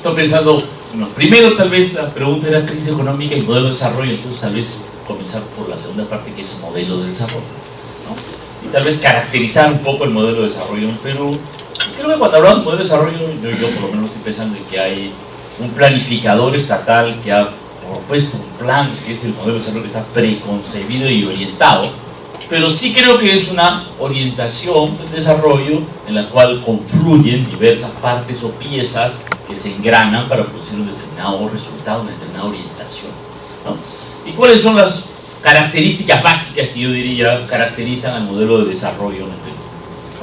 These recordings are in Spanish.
Estoy pensando, bueno, primero tal vez la pregunta era crisis económica y modelo de desarrollo, entonces tal vez comenzar por la segunda parte, que es modelo de desarrollo, ¿no? Y tal vez caracterizar un poco el modelo de desarrollo en Perú. Creo que cuando hablamos de modelo de desarrollo, yo por lo menos estoy pensando en que hay un planificador estatal que ha propuesto un plan, que es el modelo de desarrollo que está preconcebido y orientado, pero sí creo que es una orientación del desarrollo en la cual confluyen diversas partes o piezas que se engranan para producir un determinado resultado, una determinada orientación, ¿no? ¿Y cuáles son las características básicas que yo diría caracterizan al modelo de desarrollo en el Perú,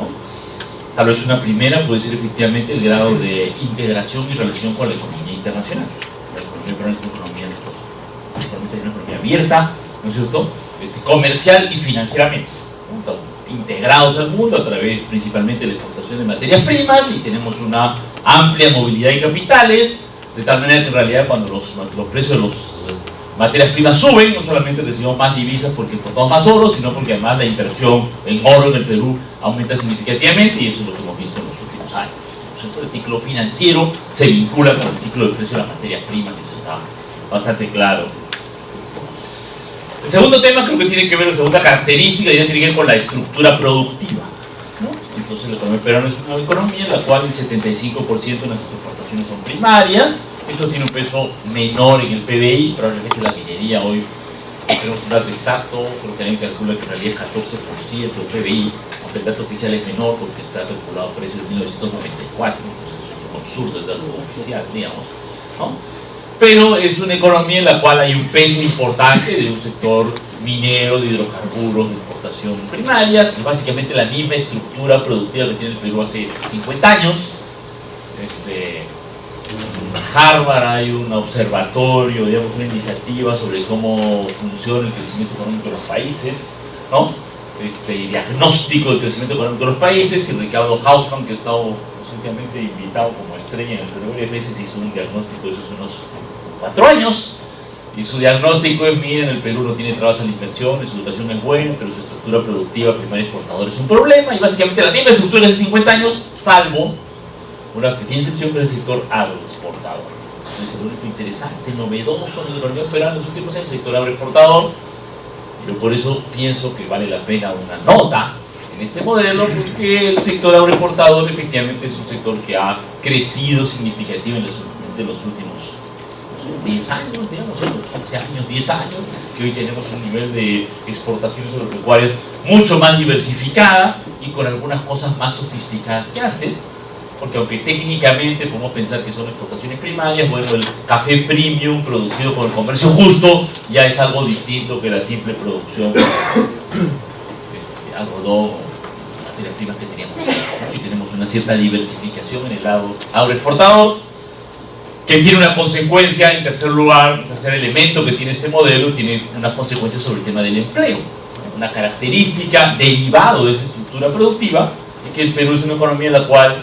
¿no? Tal vez una primera puede ser efectivamente el grado de integración y relación con la economía internacional. La economía peruana es una economía abierta, ¿no es cierto?, comercial y financieramente, ¿no?, integrados al mundo a través principalmente de la exportación de materias primas, y tenemos una amplia movilidad de capitales, de tal manera que en realidad cuando los precios de las materias primas suben, no solamente recibimos más divisas porque exportamos más oro, sino porque además la inversión en oro en el Perú aumenta significativamente, y eso es lo que hemos visto en los últimos años. El ciclo financiero se vincula con el ciclo del precio de las materias primas, y eso está bastante claro. El segundo tema creo que tiene que ver, la segunda característica tiene que ver con la estructura productiva, ¿no? Entonces la economía peruana es una economía en la cual el 75% de nuestras exportaciones son primarias. Esto tiene un peso menor en el PBI, probablemente la minería hoy, no tenemos un dato exacto, creo que alguien calcula que en realidad es 14% del PBI, aunque el dato oficial es menor porque está calculado a precios de 1994, entonces es un absurdo el dato oficial, digamos, ¿no? Pero es una economía en la cual hay un peso importante de un sector minero, de hidrocarburos, de exportación primaria, que es básicamente la misma estructura productiva que tiene el Perú hace 50 años. En Harvard hay un observatorio, digamos, una iniciativa sobre cómo funciona el crecimiento económico de los países, ¿no? Diagnóstico del crecimiento económico de los países, y Ricardo Hausmann, que ha estado recientemente invitado como estrella en el Perú varias veces, hizo un diagnóstico de eso hace unos 4 años, y su diagnóstico es: miren, el Perú no tiene trabas a la inversión, su educación es buena, pero su estructura productiva primaria exportadora es un problema, y básicamente la misma estructura de hace 50 años, salvo una pequeña excepción, que es el sector agroexportador. Es el único interesante, novedoso en la economía peruana en los últimos años, el sector agroexportador. Yo por eso pienso que vale la pena una nota en este modelo, porque el sector agroexportador efectivamente es un sector que ha crecido significativamente en los últimos 10 años, digamos, 15 años, 10 años, que hoy tenemos un nivel de exportaciones agropecuarias mucho más diversificada y con algunas cosas más sofisticadas que antes, porque aunque técnicamente podemos pensar que son exportaciones primarias, bueno, el café premium producido con el comercio justo ya es algo distinto que la simple producción de algodón o materias primas que teníamos, ¿no? Y tenemos una cierta diversificación en el lado agroexportador, que tiene una consecuencia, en tercer lugar, el tercer elemento que tiene este modelo, tiene unas consecuencias sobre el tema del empleo. Una característica derivada de esta estructura productiva es que el Perú es una economía en la cual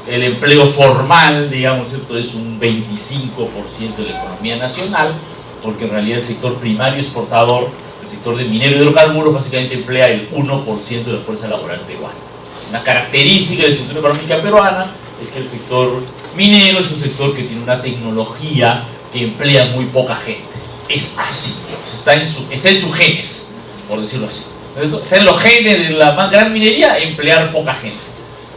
el empleo formal, digamos, ¿cierto?, es un 25% de la economía nacional, porque en realidad el sector primario exportador, el sector de minero y hidrocarburos, básicamente emplea el 1% de la fuerza laboral peruana. Una característica de la estructura económica peruana es que el sector minero es un sector que tiene una tecnología que emplea muy poca gente. Es así, está en sus genes, por decirlo así. Está en los genes de la más gran minería emplear poca gente.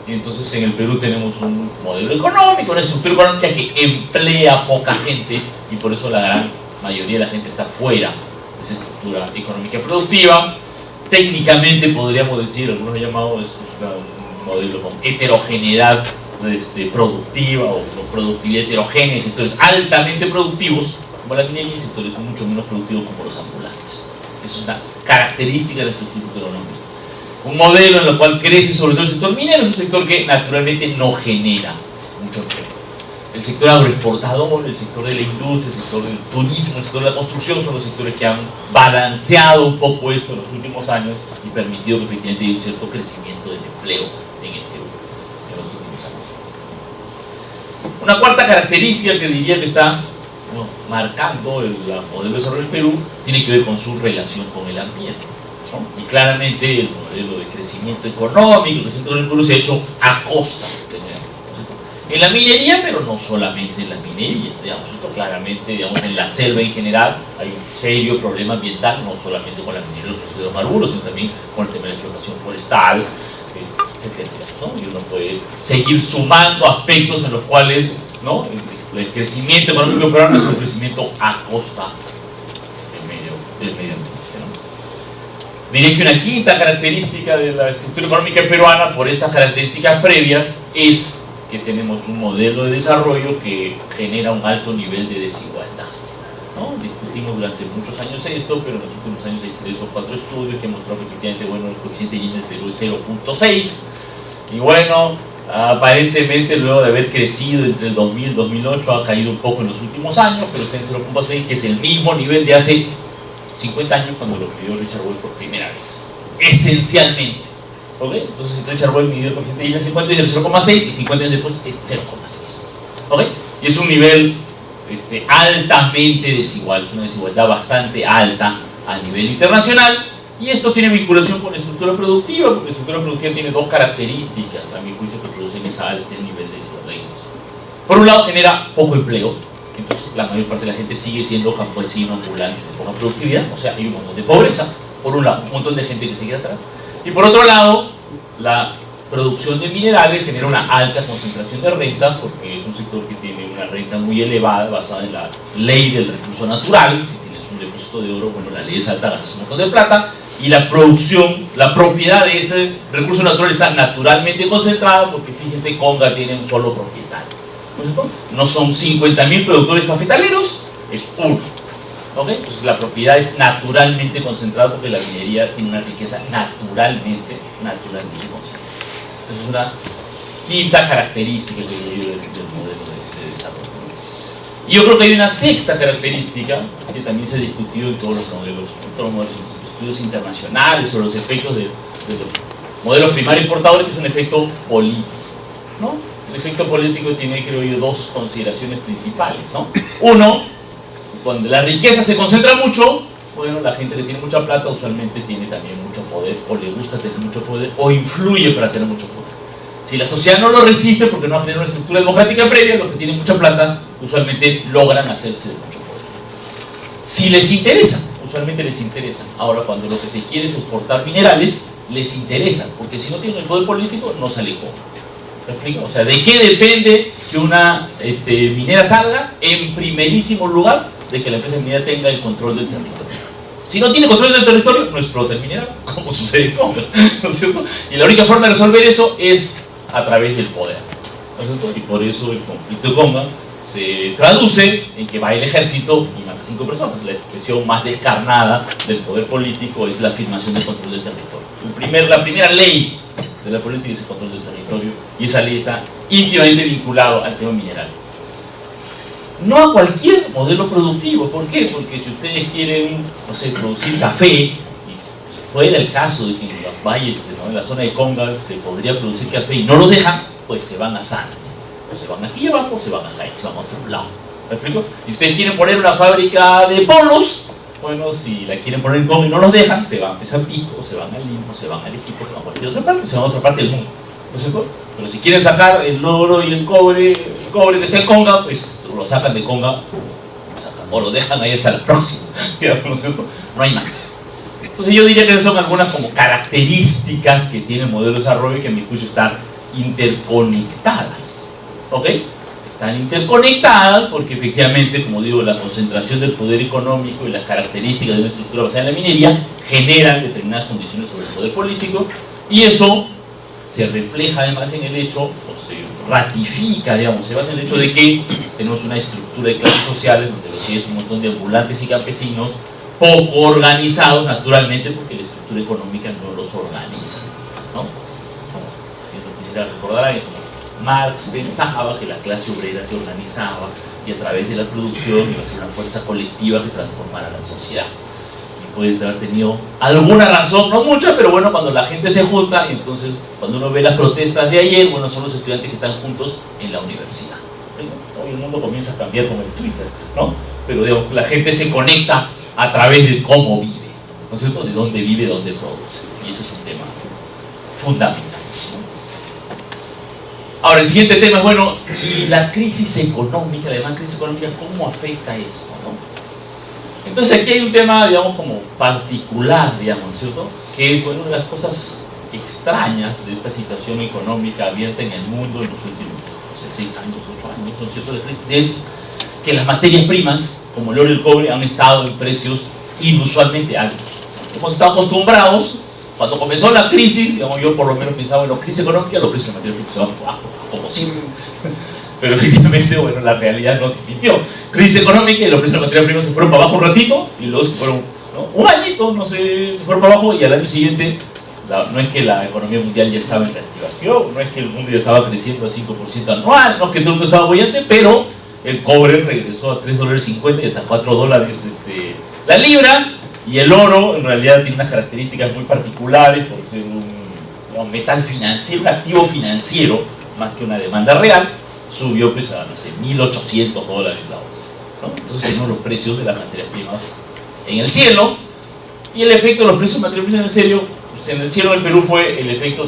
Y entonces en el Perú tenemos un modelo económico, una estructura económica que emplea poca gente, y por eso la gran mayoría de la gente está fuera de esa estructura económica productiva. Técnicamente podríamos decir, algunos llamados un modelo con heterogeneidad productiva o productividad heterogénea, y sectores altamente productivos como la minería y sectores mucho menos productivos como los ambulantes. Es una característica de la estructura económica. Un modelo en el cual crece sobre todo el sector minero, es un sector que naturalmente no genera mucho empleo. El sector agroexportador, el sector de la industria, el sector del turismo, el sector de la construcción son los sectores que han balanceado un poco esto en los últimos años y permitido que efectivamente haya un cierto crecimiento del empleo en el Perú en los últimos años. Una cuarta característica que diría que está marcando el modelo de desarrollo del Perú tiene que ver con su relación con el ambiente, ¿no? Y claramente el modelo de crecimiento económico, el crecimiento del Perú se ha hecho a costa del medio ambiente, ¿no? en la minería, pero no solamente en la minería, digamos, esto claramente, digamos, en la selva en general hay un serio problema ambiental, no solamente con la minería de los hidrocarburos, sino también con el tema de la explotación forestal, etcétera, ¿no? Y uno puede seguir sumando aspectos en los cuales, ¿no?, el crecimiento económico peruano es un crecimiento a costa del medio ambiente, ¿no? Diré que una quinta característica de la estructura económica peruana, por estas características previas, es que tenemos un modelo de desarrollo que genera un alto nivel de desigualdad, ¿no? Discutimos durante muchos años esto, pero en los últimos años hay 3 o 4 estudios que han mostrado que efectivamente, bueno, el coeficiente Gini en el Perú es 0.6, y bueno, aparentemente luego de haber crecido entre el 2000 y 2008 ha caído un poco en los últimos años, pero está en 0.6, que es el mismo nivel de hace 50 años cuando lo pidió Richard Weil por primera vez, esencialmente. ¿Okay? Entonces Richard Weil midió el coeficiente Gini en 50 años del 0.6 y 50 años después es 0.6. ¿Okay? Y es un nivel altamente desigual, es una desigualdad bastante alta a nivel internacional, y esto tiene vinculación con la estructura productiva, porque la estructura productiva tiene dos características, a mi juicio, que producen ese alto nivel de desigualdad. Por un lado, genera poco empleo, entonces la mayor parte de la gente sigue siendo campesino ambulante de poca productividad, o sea, hay un montón de pobreza, por un lado, un montón de gente que sigue atrás, y por otro lado, la producción de minerales genera una alta concentración de renta, porque es un sector que tiene una renta muy elevada basada en la ley del recurso natural. Si tienes un depósito de oro, bueno, la ley es alta, gastas un montón de plata, y la producción, la propiedad de ese recurso natural está naturalmente concentrada, porque fíjense, Conga tiene un solo propietario, ¿no es cierto? No son 50.000 productores cafetaleros, es uno. ¿Okay? Entonces la propiedad es naturalmente concentrada, porque la minería tiene una riqueza naturalmente concentrada. Entonces es una quinta característica del modelo de desarrollo. Y yo creo que hay una sexta característica que también se ha discutido en todos los modelos, estudios internacionales sobre los efectos de los modelos primarios importadores, que es un efecto político, ¿no? El efecto político tiene, creo yo, dos consideraciones principales, ¿no? Uno, cuando la riqueza se concentra mucho, bueno, la gente que tiene mucha plata usualmente tiene también mucho poder, o le gusta tener mucho poder, o influye para tener mucho poder. Si la sociedad no lo resiste porque no ha generado una estructura democrática previa, los que tienen mucha plata usualmente logran hacerse de mucho poder. Si les interesa, usualmente les interesa. Ahora, cuando lo que se quiere es exportar minerales, les interesa, porque si no tienen el poder político, no sale como. ¿Me explico? O sea, ¿de qué depende que una minera salga? En primerísimo lugar, de que la empresa minera tenga el control del territorio. Si no tiene control del territorio, no explota el mineral, como sucede con Conga, ¿no es cierto? Y la única forma de resolver eso es a través del poder, ¿no es cierto? Y por eso el conflicto de Conga se traduce en que va el ejército y mata 5 personas. La expresión más descarnada del poder político es la afirmación del control del territorio. La primera ley de la política es el control del territorio, y esa ley está íntimamente vinculada al tema mineral. No a cualquier modelo productivo. ¿Por qué? Porque si ustedes quieren, no sé, producir café, y fuera el caso de que en los valles, ¿no?, en la zona de Conga se podría producir café y no lo dejan, pues se van a San, o se van aquí abajo, o se van a Jaén, se van a otro lado. ¿Me explico? Si ustedes quieren poner una fábrica de polos, bueno, si la quieren poner en Conga y no los dejan, se van a empezar Pico, o se van a Lima, o se van a Arequipa, o se van a cualquier otra parte, o se van a otra parte del mundo, ¿no es cierto? Pero si quieren sacar el oro y el cobre que está en Conga, pues lo sacan de Conga, o lo dejan ahí hasta la próxima, ¿no es cierto? No hay más. Entonces yo diría que son algunas como características que tiene el modelo de desarrollo y que a mi juicio están interconectadas, ¿ok? Están interconectadas porque efectivamente, como digo, la concentración del poder económico y las características de una estructura basada en la minería generan determinadas condiciones sobre el poder político, y eso se refleja además en el hecho, o se ratifica, digamos, se basa en el hecho de que tenemos una estructura de clases sociales donde lo que es un montón de ambulantes y campesinos poco organizados, naturalmente, porque la estructura económica no los organiza, ¿no? Si uno quisiera recordar algo, Marx pensaba que la clase obrera se organizaba y a través de la producción iba a ser una fuerza colectiva que transformara la sociedad. Puede haber tenido alguna razón, no mucha, pero bueno, cuando la gente se junta, entonces cuando uno ve las protestas de ayer, bueno, son los estudiantes que están juntos en la universidad. Hoy el mundo comienza a cambiar con el Twitter, ¿no? Pero digamos, la gente se conecta a través de cómo vive, ¿no es cierto? De dónde vive, dónde produce, y ese es un tema fundamental, ¿no? Ahora, el siguiente tema es, bueno, y la crisis económica, la gran crisis económica, ¿cómo afecta esto, no? Entonces aquí hay un tema, digamos, como particular, digamos, ¿cierto? Que es, bueno, una de las cosas extrañas de esta situación económica abierta en el mundo en los últimos, no sé, 6 años, 8 años, ¿no es cierto?, de crisis, es que las materias primas, como el oro y el cobre, han estado en precios inusualmente altos. Hemos estado acostumbrados, cuando comenzó la crisis, digamos, yo por lo menos pensaba, bueno, crisis económica, los precios de materias primas se van por abajo, como siempre. Pero efectivamente, bueno, la realidad no mintió. Crisis económica y los precios de materias primas se fueron para abajo un ratito, y luego se fueron, ¿no?, un añito, no sé, se fueron para abajo, y al año siguiente, no es que la economía mundial ya estaba en reactivación, no es que el mundo ya estaba creciendo al 5% anual, no es que todo el mundo estaba bollante, pero el cobre regresó a $3.50 y hasta $4 la libra, y el oro en realidad tiene unas características muy particulares por ser un metal financiero, un activo financiero, más que una demanda real, subió pues a, no sé, $1.800 la onza, ¿no? Entonces tenemos los precios de las materias primas en el cielo, y el efecto de los precios de materias primas en el cielo del Perú fue el efecto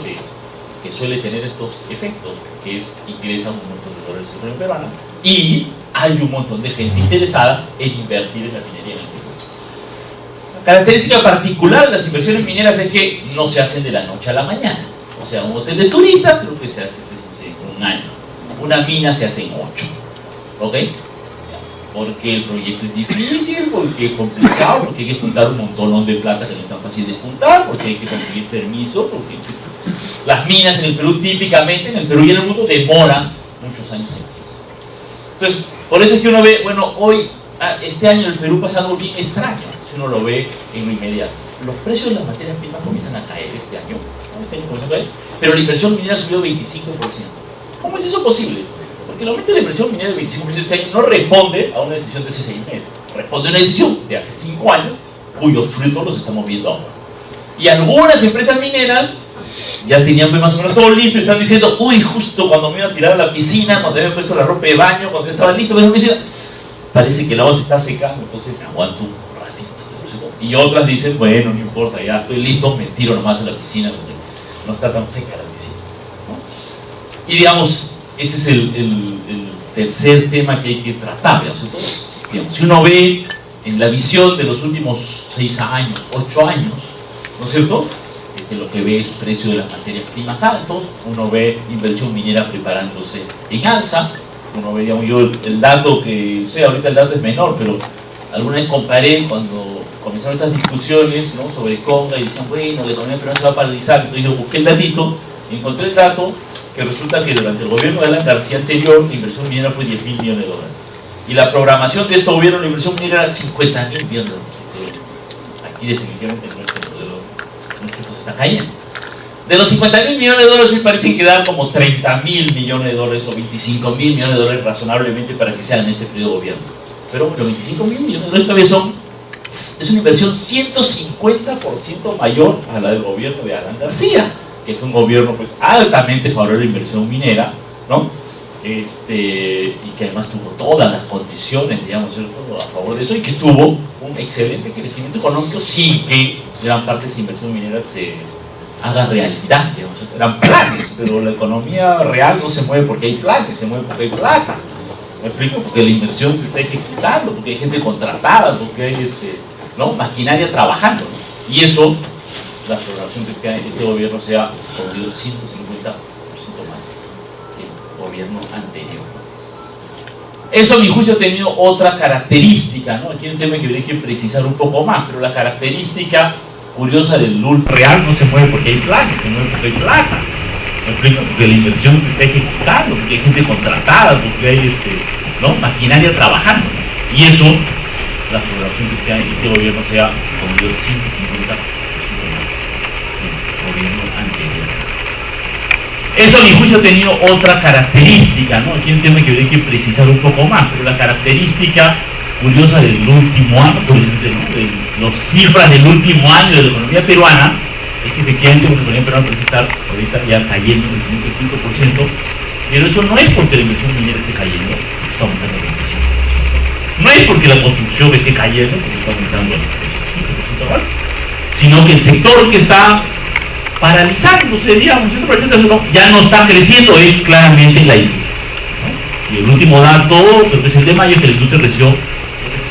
que suele tener estos efectos, que es ingresa un montón de dólares en la economía peruana, y hay un montón de gente interesada en invertir en la minería en el Perú. La característica particular de las inversiones mineras es que no se hacen de la noche a la mañana. O sea, un hotel de turistas creo que se hace en un año. Una mina se hace en 8. ¿Ok? Porque el proyecto es difícil, porque es complicado, porque hay que juntar un montón de plata que no es tan fácil de juntar, porque hay que conseguir permiso, porque las minas en el Perú típicamente, en el Perú y en el mundo, demoran muchos años en hacerse. Entonces, por eso es que uno ve, bueno, hoy, este año el Perú pasa algo bien extraño, si uno lo ve en lo inmediato. Los precios de las materias primas comienzan a caer este año, ¿no? Este año comienza a caer, pero la inversión minera subió 25%. ¿Cómo es eso posible? Porque el aumento de la inversión minera del 25% este año no responde a una decisión de hace 6 meses, responde a una decisión de hace 5 años, cuyos frutos los estamos viendo ahora. Y algunas empresas mineras ya tenían más o menos todo listo y están diciendo, uy, justo cuando me iba a tirar a la piscina, cuando había puesto la ropa de baño, cuando estaba listo para la piscina, parece que el agua se está secando, entonces me aguanto un ratito. Y otras dicen, bueno, no importa, ya estoy listo, me tiro nomás a la piscina porque no está tan seca la piscina, ¿no? Y digamos, ese es el tercer tema que hay que tratar, digamos, si uno ve en la visión de los últimos 6 años, 8 años, ¿no es cierto?, lo que ve es precio de las materias primas altos, uno ve inversión minera preparándose en alza, uno ve, digamos, yo el dato que, sé, ahorita el dato es menor, pero alguna vez comparé cuando comenzaron estas discusiones, ¿no?, sobre Conga, y decían, bueno, la economía peruana se va a paralizar, entonces yo busqué el datito, y encontré el dato que resulta que durante el gobierno de Alan García anterior, la inversión minera fue $10.000 millones, y la programación de este gobierno, la inversión minera era $50.000 millones. Aquí definitivamente no es que esto se está cayendo. De los $50.000 millones hoy parecen quedar como $30.000 millones o $25.000 millones razonablemente para que sea en este periodo de gobierno. Pero los $25.000 millones todavía es una inversión 150% mayor a la del gobierno de Alan García, que fue un gobierno pues altamente favorable a la inversión minera, ¿no? Y que además tuvo todas las condiciones, digamos, ¿cierto?, a favor de eso, y que tuvo un excelente crecimiento económico sin que gran parte de esa inversión minera se haga realidad, digamos. Eran planes, pero la economía real no se mueve porque hay planes, se mueve porque hay plata. ¿Me explico? Porque la inversión se está ejecutando, porque hay gente contratada, porque hay ¿no?, maquinaria trabajando, ¿no? Y eso, la programación que este gobierno se ha corrido 150% más que el gobierno anterior. Eso, a mi juicio, ha tenido otra característica, ¿no? Aquí hay un tema que habría que precisar un poco más, pero la característica curiosa del LUL real no se mueve porque hay planes, se mueve porque hay plata. ¿Me explico? Porque la inversión se está ejecutando, porque hay gente contratada, porque hay ¿no?, maquinaria trabajando, ¿no? Y eso, la programación que este gobierno se ha corrido 150% más que el gobierno anterior. Eso, a mi juicio, ha tenido otra característica, ¿no? Aquí hay un tema que habría que precisar un poco más, pero la característica curiosa del último año, ¿no?, de las cifras del último año de la economía peruana, es que efectivamente la economía peruana parece estar ahorita ya cayendo en el 5%, pero eso no es porque la inversión minera esté cayendo, está aumentando el 25%. No es porque la construcción esté cayendo, porque está aumentando el 25%, ¿vale?, sino que el sector que está paralizándose, digamos, ya no está creciendo, es claramente la industria, ¿no? Y el último dato, pues el de mayo, que la industria creció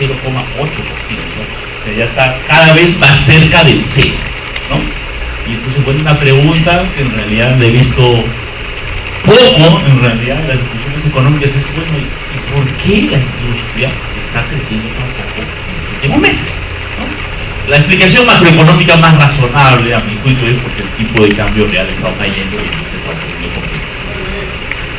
0,8%, ¿no? O sea, ya está cada vez más cerca del cero, ¿no? Y entonces, bueno, una pregunta que en realidad le he visto poco, en realidad, en las discusiones económicas es, bueno, ¿y por qué la industria está creciendo tan poco en los últimos meses? ¿No? La explicación macroeconómica más razonable, a mi juicio, es porque el tipo de cambio real está cayendo y se está poniendo completo.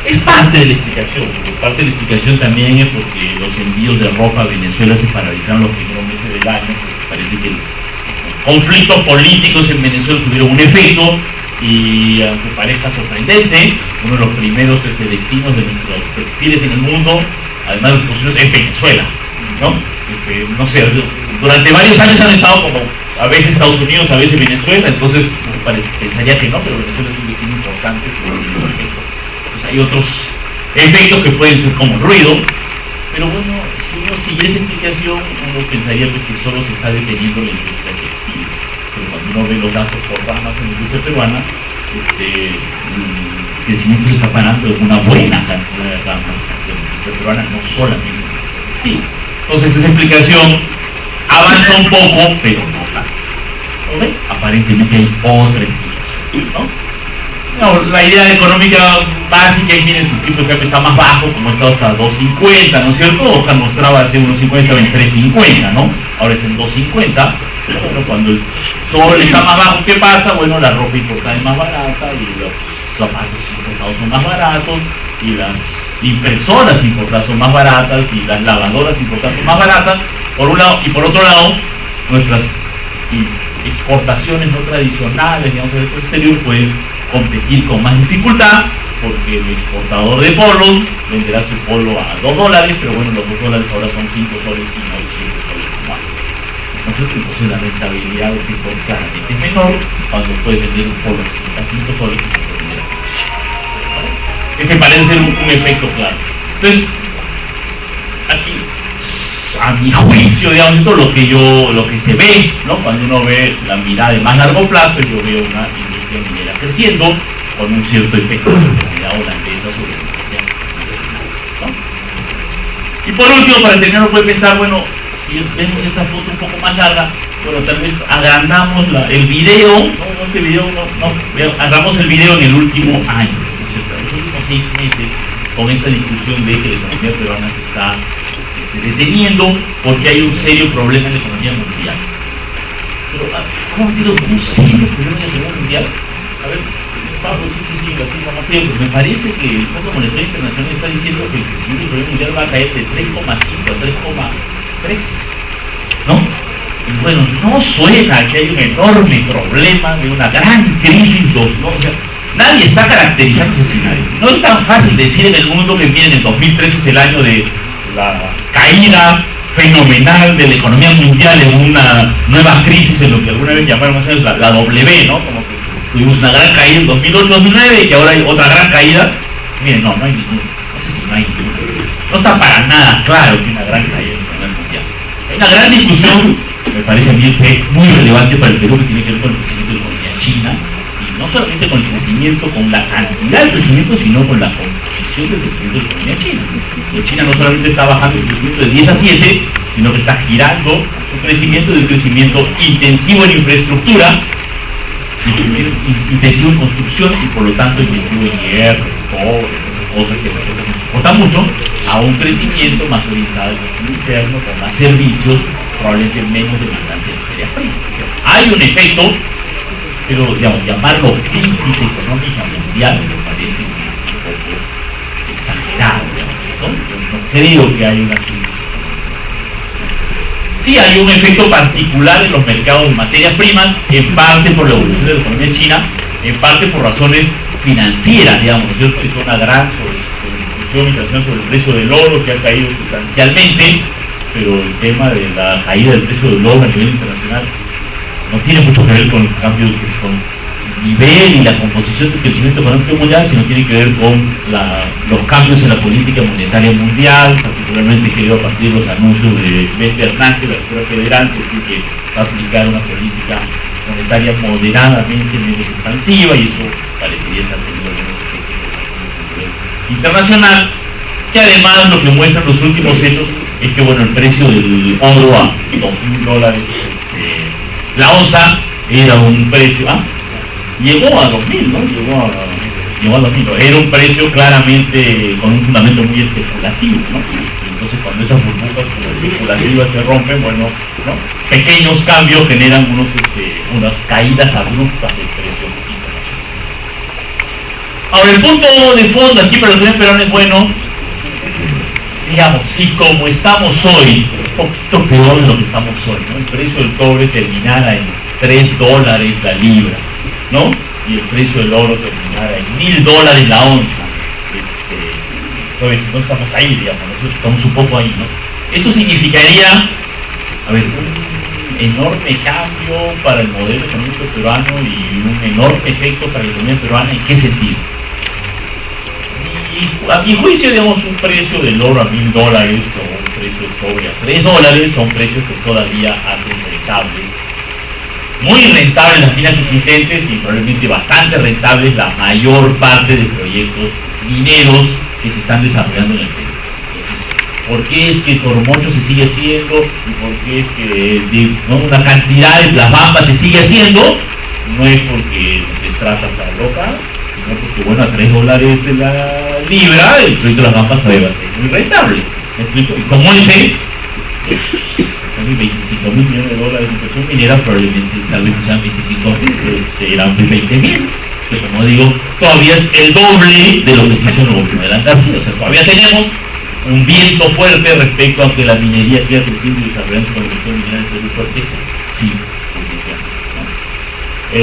Es parte de la explicación, porque parte de la explicación también es porque los envíos de ropa a Venezuela se paralizaron los primeros meses del año, porque parece que los conflictos políticos en Venezuela tuvieron un efecto. Y aunque parezca sorprendente, uno de los primeros destinos de nuestros textiles en el mundo, además de los posibles, es Venezuela, ¿no? No sé, durante varios años han estado como a veces Estados Unidos, a veces Venezuela, entonces pensaría que no, pero Venezuela es un destino importante por el efecto. Entonces hay otros efectos que pueden ser como el ruido, pero bueno, si uno sigue esa explicación, uno pensaría pues, que solo se está deteniendo la industria textil. Pero cuando uno ve los datos por ramas en la industria peruana, el crecimiento se está parando en una buena cantidad de ramas de la industria peruana, no solamente en la industria textil. Entonces esa explicación avanza un poco, pero no tanto. ¿No ven? Aparentemente hay otra explicación, ¿no? No, la idea económica básica es, miren, si el tipo de cambio está más bajo, como está hasta 2.50, ¿no es cierto? Oscar mostraba hace unos 50 en 3.50, ¿no? Ahora está en 2.50. Bueno, cuando el sol está más bajo, ¿qué pasa? Bueno, la ropa importada es más barata y los zapatos importados son más baratos y las impresoras importadas son más baratas y las lavadoras importadas son más baratas, por un lado, y por otro lado, nuestras exportaciones no tradicionales, digamos, del exterior pueden competir con más dificultad porque el exportador de polos venderá su polo a $2, pero bueno, los $2 ahora son 5 soles y no 7 soles más. Entonces la rentabilidad del sector claramente es menor cuando puedes vender un polo a 5 soles que puede vender a 5. Ese parece ser un efecto claro. Entonces, aquí, a mi juicio, digamos, esto es lo que se ve, ¿no? Cuando uno ve la mirada de más largo plazo, yo veo una industria minera creciendo con un cierto efecto de la comunidad holandesa sobre la industria, ¿no? Y por último, para terminar, uno puede pensar, bueno, si vemos esta foto un poco más larga, bueno, tal vez agrandamos el video, hagamos el video en el último año, ¿no? En los últimos 6 meses, con esta discusión de que la economía peruana se está deteniendo porque hay un serio problema en la economía mundial. Pero, ¿cómo digo? ¿Un serio problema en la economía mundial? A ver, Pablo, sí, más tiempo. Me parece que el Fondo Monetario Internacional está diciendo que el crecimiento del economía mundial va a caer de 3,5 a 3,3, ¿no? Y bueno, no suena que hay un enorme problema de una gran crisis, ¿no? O sea, nadie está caracterizando ese escenario. No es tan fácil decir en el mundo que miren, el 2013 es el año de la caída fenomenal de la economía mundial en una nueva crisis, en lo que alguna vez llamaron la W, ¿no? Como que tuvimos una gran caída en 2008-2009 y que ahora hay otra gran caída. Miren, no hay ninguna. No sé si no hay ninguna. No está para nada claro que hay una gran caída en la economía mundial. Hay una gran discusión, me parece a mí que es muy relevante para el Perú, que tiene que ver con el crecimiento de la economía china, y no solamente con el crecimiento, con la cantidad del crecimiento, sino con la composición del crecimiento de la economía china. Porque China no solamente está bajando el crecimiento de 10 a 7, sino que está girando su crecimiento de un crecimiento intensivo en infraestructura, intensivo en construcción y por lo tanto intensivo en hierro, cobre, cosas que nos importan mucho, a un crecimiento más orientado al consumo interno, con más servicios, probablemente menos demandante de materias primas. Hay un efecto, pero digamos, llamarlo crisis económica mundial me parece un poco exagerado, digamos, ¿no? Yo no creo que haya una crisis. Sí hay un efecto particular en los mercados de materias primas, en parte por la evolución de la economía china, en parte por razones financieras, digamos, ¿no es cierto? Hizo una gran discusión internacional sobre el precio del oro que ha caído sustancialmente, pero el tema de la caída del precio del oro a nivel internacional no tiene mucho que ver con cambios, con el nivel y la composición del crecimiento económico mundial, sino tiene que ver con los cambios en la política monetaria mundial, particularmente creo a partir de los anuncios de Ben Bernanke, la Reserva Federal, que va a aplicar una política monetaria moderadamente menos expansiva, y eso parecería estar teniendo algunos efectos a nivel internacional, que además lo que muestran los últimos hechos es que, bueno, el precio del oro a $2.000, la onza, era un precio, llegó a 2.000, ¿no? Llegó a 2.000, era un precio claramente con un fundamento muy especulativo, ¿no? Entonces, cuando esas burbujas especulativas se rompen, bueno, ¿no?, pequeños cambios generan unas caídas abruptas del precio internacional. Ahora, el punto de fondo aquí para la economía peruana es, bueno, digamos, si como estamos hoy, un poquito peor de lo que estamos hoy, ¿no?, el precio del cobre terminara en $3 la libra, ¿no?, y el precio del oro terminara en $1.000 la onza, no estamos ahí, digamos, nosotros estamos un poco ahí, ¿no? Eso significaría, un enorme cambio para el modelo económico peruano y un enorme efecto para la economía peruana. ¿En qué sentido? Y a mi juicio, digamos, un precio del oro a $1.000 o un precio del cobre a $3 son precios que todavía hacen rentables, muy rentables las minas existentes y probablemente bastante rentables la mayor parte de proyectos mineros que se están desarrollando en el Perú. ¿Por qué es que Toromocho se sigue haciendo? ¿Y por qué es que una cantidad de Las Bambas se sigue haciendo? No es porque se trata de loca, sino porque, bueno, a $3 de la libra, el proyecto de Las Bambas todavía va a ser muy rentable. ¿Me explico? Y como dice, 25.000 millones de dólares de inversión minera, probablemente tal vez no sean 25.000, serán 20.000. Que, como digo, todavía es el doble de lo que se hizo en el gobierno de Alan García. O sea, todavía tenemos un viento fuerte respecto a que la minería siga creciendo y desarrollando con la inversión minera en Perú fuerte. Sí, ¿no?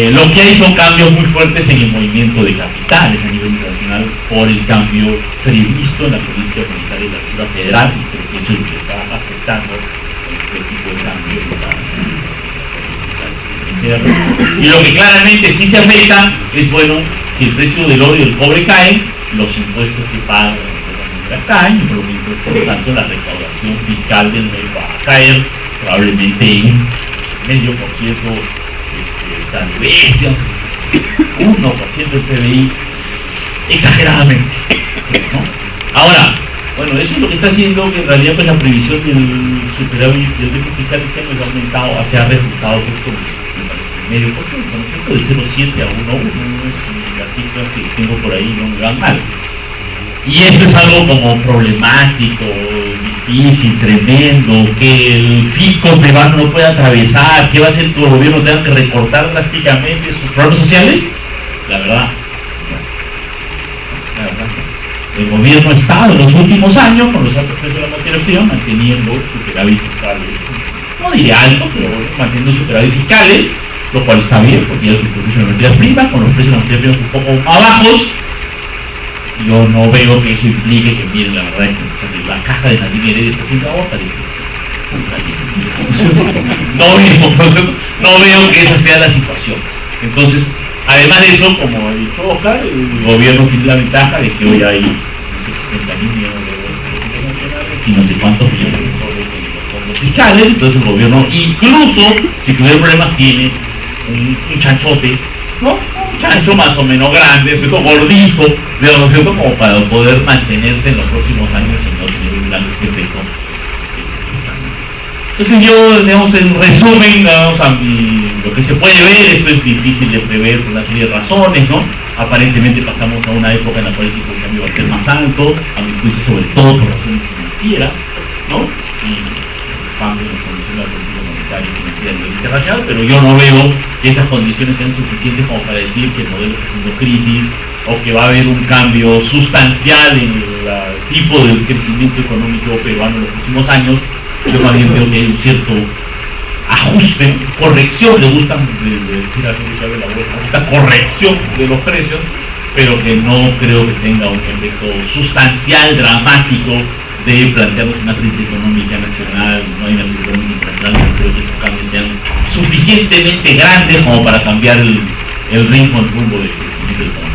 Lo que hay son cambios muy fuertes en el movimiento de capitales a nivel internacional por el cambio previsto en la política monetaria de la Reserva Federal, y creo que eso es lo que está afectando este tipo de cambio. Y lo que claramente sí se afecta es, bueno, si el precio del oro y del cobre caen, los impuestos que pagan caen, y por lo tanto la recaudación fiscal del mes va a caer probablemente en 0,5%, tal vez 1% del PBI, exageradamente, ¿no? Ahora, bueno, eso es lo que está haciendo que en realidad, pues, la previsión del superávit del déficit fiscal este año ha aumentado, se ha reajustado justo medio por ciento, de 0,7 a 1,1, las cifras que tengo por ahí no me van mal. Y esto es algo como problemático, difícil, tremendo, que el fisco peruano no puede atravesar, que va a hacer que el gobierno tenga que recortar drásticamente sus programas sociales. La verdad, no. La verdad, no. El gobierno ha estado en los últimos años, con los altos precios de la materia prima, manteniendo superávit fiscales, no diría alto, pero manteniendo superávit fiscales, lo cual está bien, porque ya el precio de la materia prima, con los precios de la materia prima un poco más bajos, yo no veo que eso implique que, miren, la verdad es que la caja de Nadine Heredia está haciendo agua, no veo que esa sea la situación. Entonces, además de eso, como he dicho Oscar, el gobierno tiene la ventaja de que hoy hay 60.000 millones de euros nacionales y no sé cuántos millones de dólares en los fondos fiscales. Entonces el gobierno, incluso si tuviera problemas, tiene un chanchote, ¿no? Un chancho más o menos grande, ¿cierto? Gordito, ¿no es cierto? Como para poder mantenerse en los próximos años y no tener un gran efecto. Entonces yo, digamos, en resumen, lo que se puede ver, esto es difícil de prever por una serie de razones, ¿no? Aparentemente pasamos a una época en la cual el tipo de cambio va a ser más alto, a mi juicio, sobre todo por razones financieras, ¿no? Y cambio en las condiciones de la política monetaria y financiera a nivel internacional, pero yo no veo que esas condiciones sean suficientes como para decir que el modelo está haciendo crisis o que va a haber un cambio sustancial en el tipo de crecimiento económico peruano en los próximos años. Yo más bien veo que hay un cierto ajuste, corrección, le gusta decir a la gente que habla de la bolsa, esta corrección de los precios, pero que no creo que tenga un efecto sustancial, dramático, de plantearnos una crisis económica nacional. No hay una crisis económica internacional, pero creo que estos cambios sean suficientemente grandes como para cambiar el ritmo, el rumbo del crecimiento económico.